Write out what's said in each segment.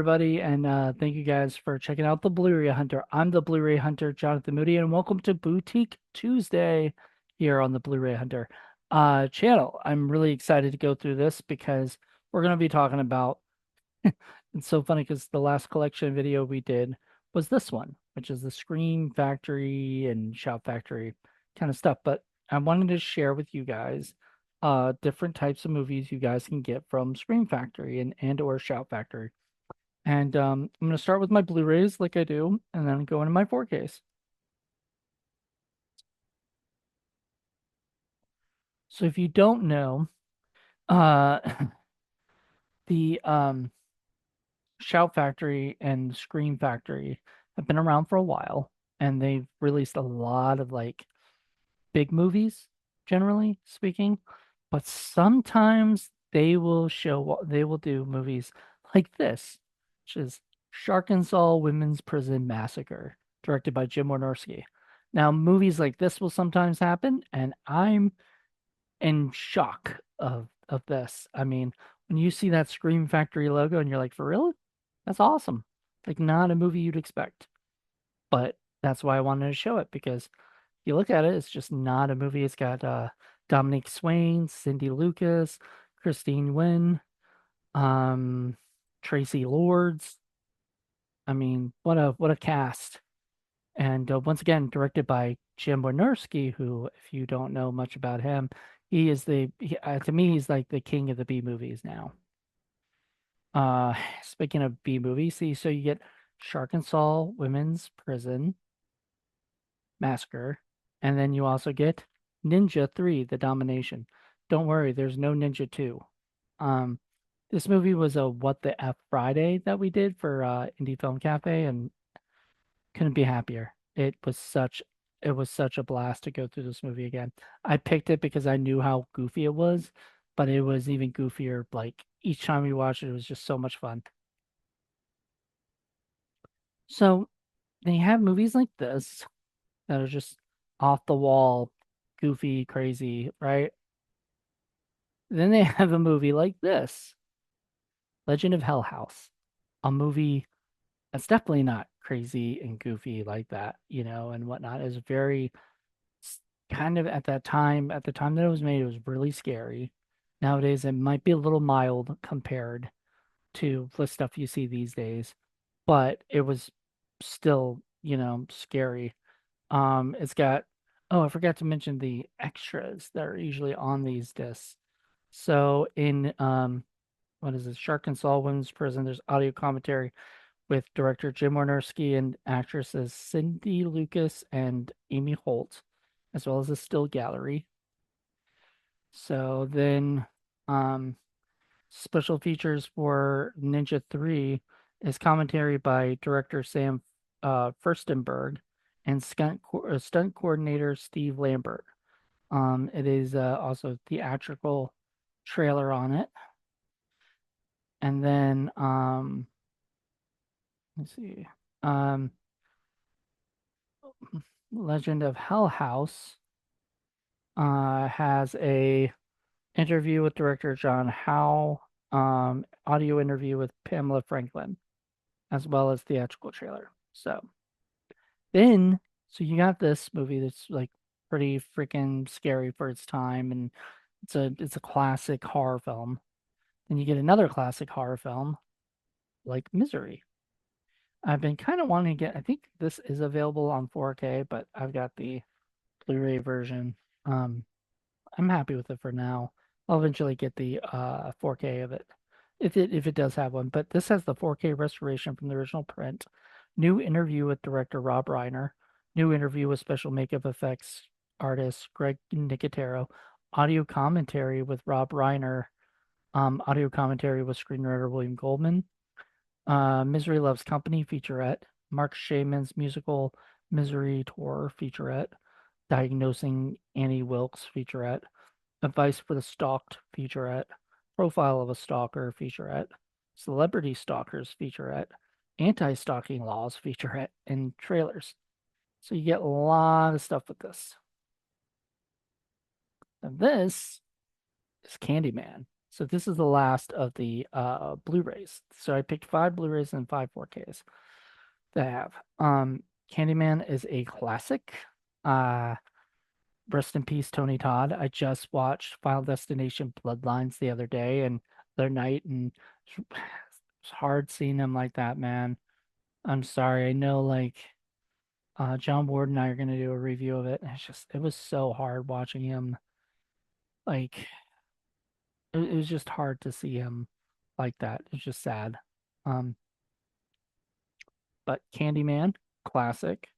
everybody, and thank you guys for checking out the Blu-ray Hunter. I'm the Blu-ray Hunter, Jonathan Moody, and welcome to Boutique Tuesday here on the Blu-ray Hunter channel. I'm really excited to go through this because we're going to be talking about. It's so funny because the last collection video we did was this one, which is the Scream Factory and Shout Factory kind of stuff. But I wanted to share with you guys different types of movies you guys can get from Scream Factory and or Shout Factory. And I'm going to start with my Blu-rays like I do, and then go into my 4Ks. So if you don't know, uh, the Shout Factory and Scream Factory have been around for a while, and they've released a lot of like big movies, generally speaking. But sometimes they will do movies like this, which is Sharkensaw Women's Prison Massacre, directed by Jim Wynorski. Now, movies like this will sometimes happen, and I'm in shock of this. I mean, when you see that Scream Factory logo and you're like, for real? That's awesome. Like not a movie you'd expect. But that's why I wanted to show it because you look at it, it's just not a movie. It's got Dominique Swain, Cindy Lucas, Christine Wynn, um, Tracy Lords. I mean, what a cast. And once again, directed by Jim Wynorski, who, if you don't know much about him, to me, he's like the king of the B movies now. Uh, Speaking of B movies, see, so you get Shark and Saul Women's Prison Massacre, and then you also get Ninja 3, The Domination. Don't worry, there's no Ninja 2. Um, this movie was a What the F Friday that we did for Indie Film Cafe, and couldn't be happier. It was such a blast to go through this movie again. I picked it because I knew how goofy it was, but it was even goofier. Like each time we watched it, it was just so much fun. So they have movies like this that are just off the wall, goofy, crazy, right? Then they have a movie like this, Legend of Hell House, a movie that's definitely not crazy and goofy like that, and whatnot. It's very kind of at the time that it was made, it was really scary. Nowadays, it might be a little mild compared to the stuff you see these days, but it was still, scary. It's got, oh, I forgot to mention the extras that are usually on these discs. So in what is it, Shark and Saw Women's Prison, there's audio commentary with director Jim Wynorski and actresses Cindy Lucas and Amy Holt, as well as a still gallery. So then, um, special features for Ninja 3 is commentary by director Sam Furstenberg and stunt coordinator Steve Lambert. It is also theatrical trailer on it. And then, let's see, um, Legend of Hell House has a interview with director John Howe, audio interview with Pamela Franklin, as well as theatrical trailer. Then, so you got this movie that's like pretty freaking scary for its time, and it's a classic horror film. Then you get another classic horror film like Misery. I've been kind of wanting to get. I think this is available on 4K, but I've got the Blu-ray version. Um, I'm happy with it for now. I'll eventually get the 4K of it if it does have one. But this has the 4K restoration from the original print. New interview with director Rob Reiner. New interview with special makeup effects artist Greg Nicotero. Audio commentary with Rob Reiner. Audio commentary with screenwriter William Goldman. Misery Loves Company featurette. Mark Shaman's musical Misery Tour featurette. Diagnosing Annie Wilkes featurette. Advice for the Stalked featurette, Profile of a Stalker featurette, Celebrity Stalkers featurette, Anti-Stalking Laws featurette, and trailers. So you get a lot of stuff with this. And this is Candyman. So this is the last of the Blu-rays. So I picked five Blu-rays and five 4Ks that I have. Candyman is a classic. Uh, Rest in peace, Tony Todd. I just watched Final Destination Bloodlines the other day and the other night, and it's hard seeing him like that, man. I'm sorry. I know, like, John Ward and I are gonna do a review of it. And it was so hard watching him. Like, it was just hard to see him like that. It's just sad. Um, but Candyman, classic.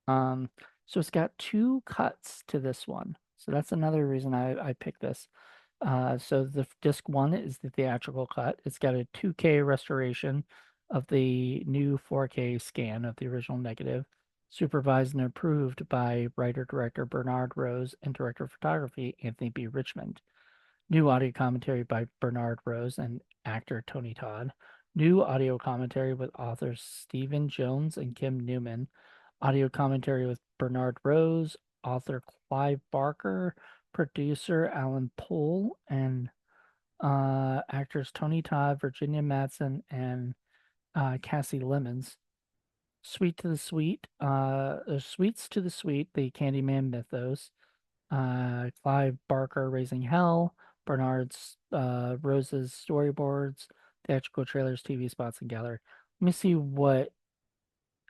Um, so it's got two cuts to this one. So that's another reason I picked this. So the disc one is the theatrical cut. It's got a 2K restoration of the new 4K scan of the original negative, supervised and approved by writer-director Bernard Rose and director of photography Anthony B. Richmond. New audio commentary by Bernard Rose and actor Tony Todd. New audio commentary with authors Stephen Jones and Kim Newman. Audio commentary with Bernard Rose, author Clive Barker, producer Alan Pohl, and actors Tony Todd, Virginia Madsen, and Cassie Lemons. Sweet to the Sweet, Sweets to the Sweet, the Candyman mythos. Clive Barker Raising Hell, Bernard's Rose's storyboards, theatrical trailers, TV spots, and gallery. Let me see what.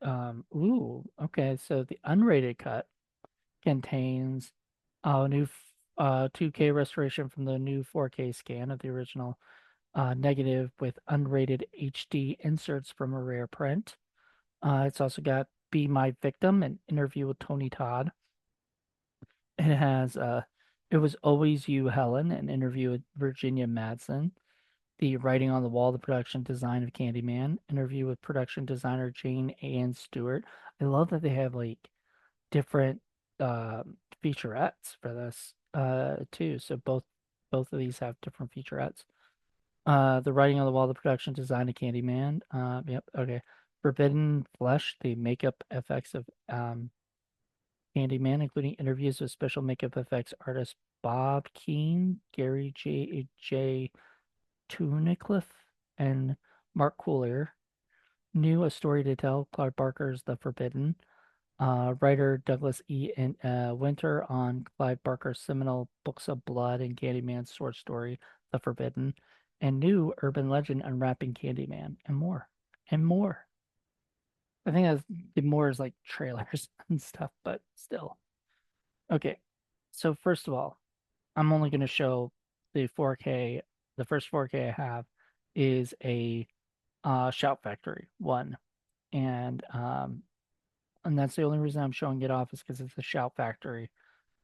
Okay. So the unrated cut contains a new 2K restoration from the new 4K scan of the original negative with unrated HD inserts from a rare print. It's also got Be My Victim, an interview with Tony Todd. It has It Was Always You, Helen, an interview with Virginia Madsen. The Writing on the Wall, the production design of Candyman, interview with production designer Jane Ann Stewart. I love that they have like different uh, featurettes for this too. So both of these have different featurettes. The Writing on the Wall, the production design of Candyman. Yep, okay. Forbidden Flesh, the makeup effects of Candyman, including interviews with special makeup effects artists Bob Keane, Gary J. Tunicliffe, and Mark Coulier. New A Story to Tell, Clive Barker's The Forbidden. Writer Douglas Winter on Clive Barker's seminal Books of Blood and Candyman's short story, The Forbidden. And new urban legend unwrapping Candyman, and more. And more. I think that's more is like trailers and stuff, but still. Okay. So first of all, I'm only going to show the 4K. The first 4K I have is a Shout Factory one, and that's the only reason I'm showing it off is because it's a Shout Factory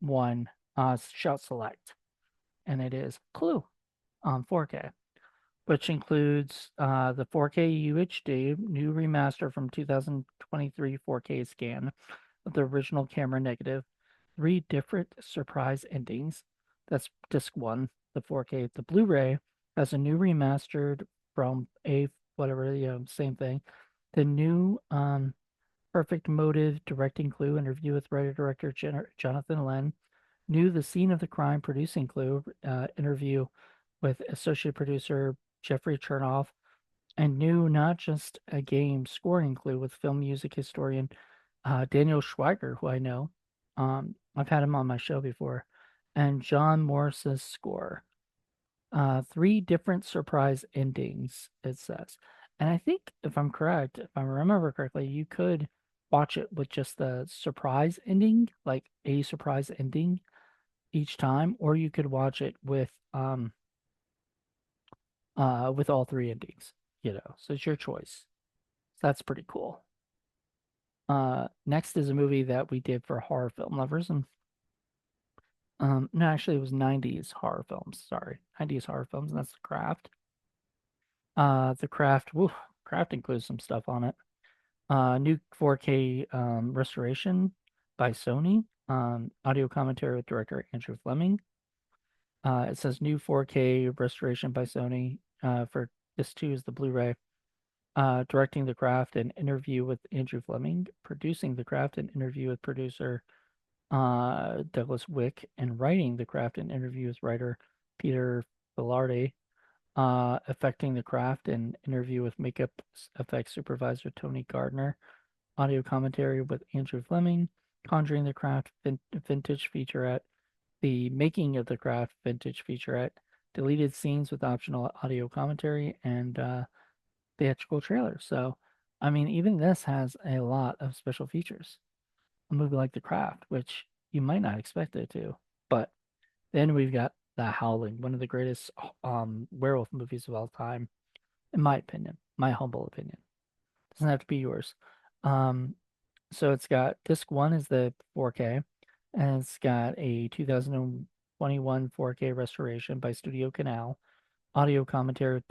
one, Shout Select, and it is Clue on 4K, which includes the 4K UHD new remaster from 2023 4K scan of the original camera negative, three different surprise endings. That's disc one, the 4K. The Blu-ray has a new remastered from a whatever, same thing. The new perfect motive directing Clue interview with writer director Jonathan Len. New the scene of the crime producing Clue interview with associate producer Jeffrey Chernoff, and new not just a game scoring Clue with film music historian Daniel Schweiger, who I know. I've had him on my show before, and John Morris's score. Three different surprise endings, it says. And I think if I'm correct, if I remember correctly, you could watch it with just the surprise ending, like a surprise ending each time, or you could watch it with all three endings, So it's your choice. So that's pretty cool. Next is a movie that we did for horror film lovers, and no, actually it was 90s horror films. Sorry, 90s horror films, and that's The Craft. The Craft, woo, Craft includes some stuff on it. New 4K restoration by Sony. Audio commentary with director Andrew Fleming. It says new 4K restoration by Sony for this too is the Blu-ray. Directing The Craft, an interview with Andrew Fleming. Producing The Craft, an interview with producer Douglas Wick, and writing The Craft, an interview with writer Peter Filardi. Affecting the Craft, an interview with makeup effects supervisor Tony Gardner, audio commentary with Andrew Fleming, Conjuring the Craft vintage featurette, the Making of the Craft vintage featurette, deleted scenes with optional audio commentary, and theatrical trailers. So, I mean, even this has a lot of special features. A movie like The Craft, which you might not expect it to, but then we've got The Howling, one of the greatest werewolf movies of all time, in my opinion, my humble opinion. Doesn't have to be yours. Um, so it's got disc one is the 4K, and it's got a 2021 4K restoration by Studio Canal, audio commentary with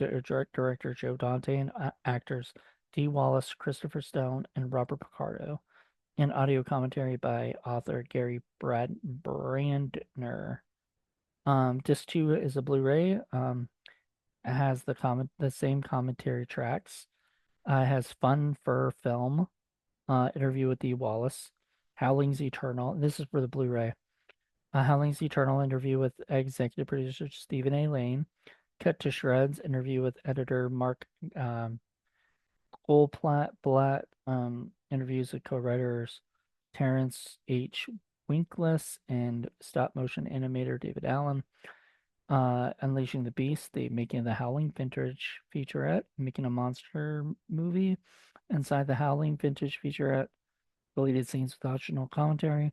director Joe Dante and actors Dee Wallace, Christopher Stone, and Robert Picardo, and audio commentary by author Gary Brandner. Disc two is a Blu-ray. It has the same commentary tracks. It has Fun Fur Film, interview with Dee Wallace, Howling's Eternal. This is for the Blu-ray. Howling's Eternal interview with executive producer Stephen A. Lane. Cut to Shreds interview with editor Mark Goldblatt. Interviews with co-writers Terrence H. Winkless and stop motion animator David Allen. Unleashing the Beast, the Making of the Howling vintage featurette, making a monster movie inside the Howling vintage featurette, deleted scenes with optional commentary,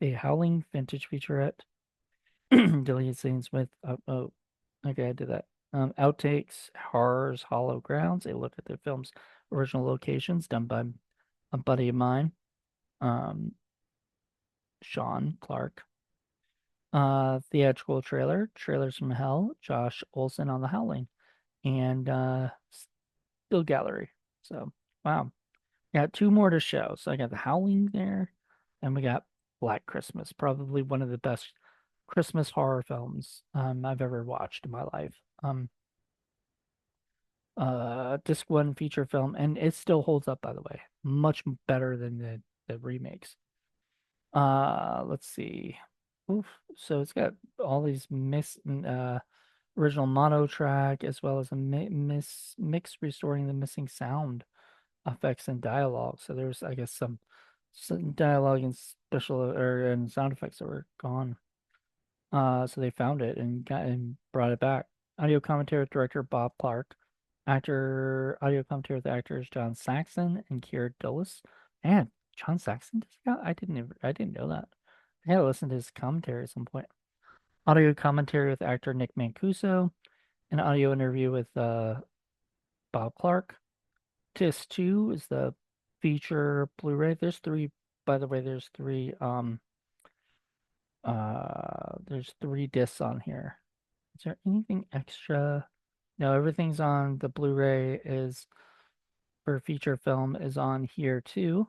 a Howling vintage featurette, deleted scenes with oh, okay, I did that. Outtakes, Horrors, Hollow Grounds, a look at the film's original locations done by a buddy of mine, um, Sean Clark. Theatrical trailer, Trailers from Hell, Josh Olson on The Howling, and Still Gallery. So, wow. Got two more to show. So I got The Howling there, and we got Black Christmas, probably one of the best Christmas horror films I've ever watched in my life. Disc one feature film, and it still holds up, by the way, much better than the remakes. Let's see. Oof. So it's got all these original mono track as well as a mix restoring the missing sound effects and dialogue. So there's, I guess, some dialogue and special or and sound effects that were gone. So they found it and brought it back. Audio commentary with director Bob Clark, audio commentary with actors John Saxon and Keir Dulles. Man, John Saxon I didn't know that. I gotta listen to his commentary at some point. Audio commentary with actor Nick Mancuso, an audio interview with Bob Clark. Disc 2 is the feature Blu-ray. There's three, by the way, there's three discs on here. Is there anything extra? No, everything's on the Blu-ray is for feature film is on here too.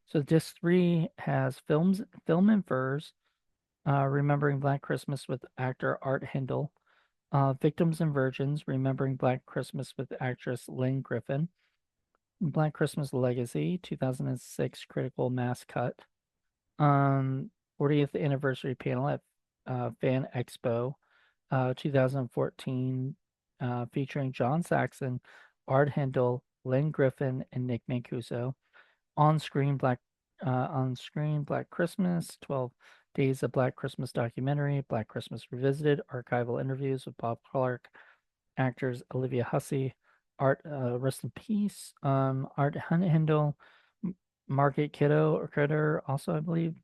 So disc 3 has Film and Furs, Remembering Black Christmas with actor Art Hindle, Victims and Virgins, Remembering Black Christmas with actress Lynn Griffin, Black Christmas Legacy, 2006 Critical Mass Cut, 40th Anniversary Panel at Fan Expo, 2014, featuring John Saxon, Art Hindle, Lynn Griffin, and Nick Mancuso. On screen Black Christmas, 12 Days of Black Christmas documentary, Black Christmas Revisited, archival interviews with Bob Clark, actors Olivia Hussey, Art, rest in peace, Art Hindle, Margaret Kiddo or Kidder, also I believe.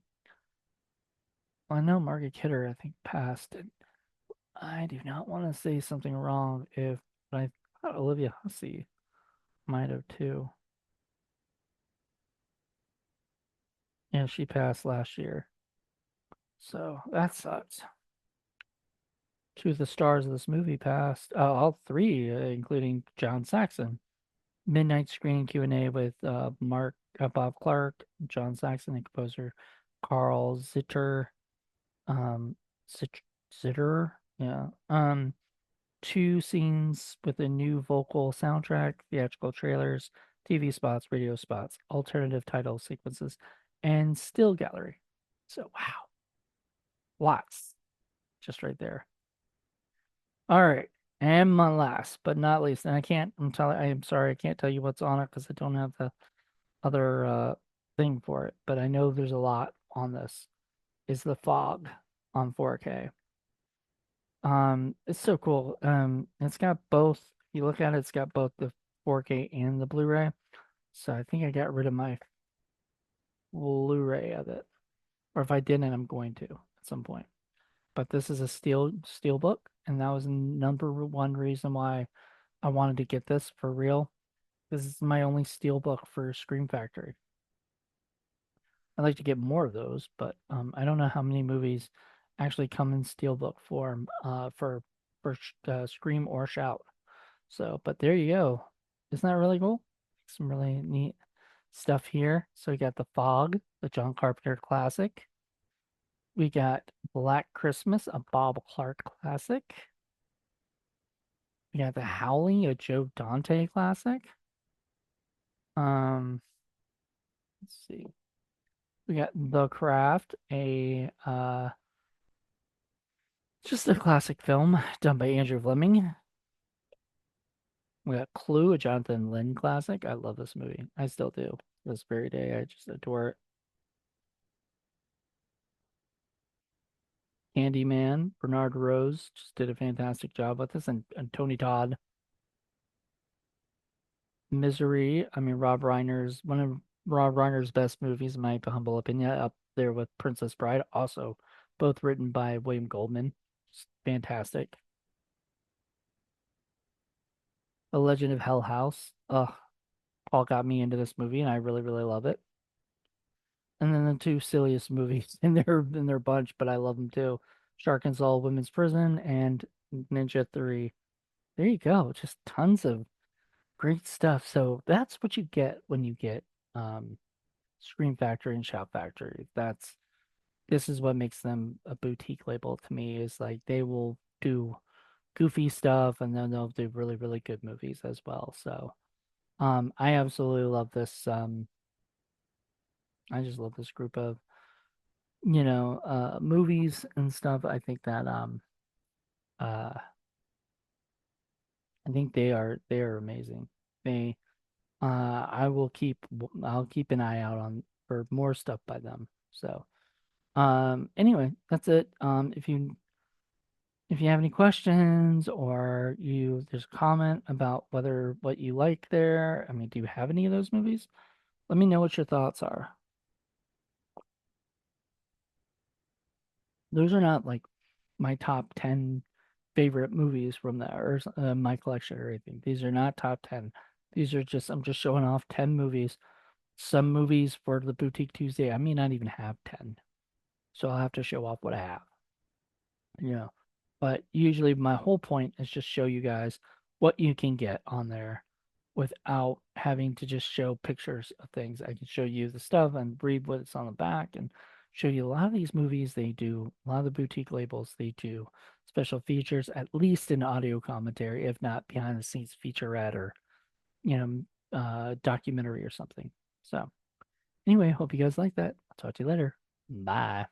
I know Margaret Kidder, I think, passed. And I do not want to say something wrong but I thought Olivia Hussey might have too. Yeah, she passed last year. So that sucks. Two of the stars of this movie passed. All three, including John Saxon. Midnight screening Q&A with Bob Clark, John Saxon, and composer Carl Zitter. Um, Zitter, yeah. Two scenes with a new vocal soundtrack, theatrical trailers, TV spots, radio spots, alternative title sequences, and still gallery. So wow, lots just right there. All right. And my last but not least, and I'm sorry, I can't tell you what's on it because I don't have the other thing for it, but I know there's a lot on this, is the fog on 4K. It's so cool. It's got both. If you look at it, it's got both the 4K and the Blu-ray. So I think I got rid of my Blu-ray of it. Or if I didn't, I'm going to at some point. But this is a steel book, and that was number one reason why I wanted to get this for real. This is my only steel book for Scream Factory. I'd like to get more of those, but I don't know how many movies actually come in steelbook form for Scream or Shout. So, but there you go. Isn't that really cool? Some really neat stuff here. So we got The Fog, the John Carpenter classic. We got Black Christmas, a Bob Clark classic. We got The Howling, a Joe Dante classic. Um, let's see. We got The Craft, a just a classic film done by Andrew Fleming. We got Clue, a Jonathan Lynn classic. I love this movie. I still do. This very day, I just adore it. Candyman, Bernard Rose just did a fantastic job with this, and Tony Todd. Misery, I mean, one of Rob Reiner's best movies, in my humble opinion, up there with Princess Bride. Also, both written by William Goldman. Just fantastic. The Legend of Hell House. Paul got me into this movie, and I really, really love it. And then the two silliest movies in their bunch, but I love them too. Shark and Soul Women's Prison and Ninja 3. There you go. Just tons of great stuff. So that's what you get when you get um Scream Factory and Shout Factory. This is what makes them a boutique label to me, is like they will do goofy stuff and then they'll do really, really good movies as well. So I absolutely love this. I just love this group of movies and stuff. Uh I think they are amazing. They I'll keep an eye out on for more stuff by them. So anyway, that's it. If you have any questions or you just comment about whether what you like there, I mean, do you have any of those movies? Let me know what your thoughts are. Those are not like my top 10 favorite movies from there or my collection or anything. These are not top 10. I'm just showing off 10 movies. Some movies for the Boutique Tuesday, I may not even have 10. So I'll have to show off what I have, you know. But usually my whole point is just show you guys what you can get on there without having to just show pictures of things. I can show you the stuff and read what's on the back and show you a lot of these movies. A lot of the boutique labels, they do special features, at least in audio commentary, if not behind the scenes featurette or, documentary or something. So anyway, hope you guys like that. I'll talk to you later. Bye.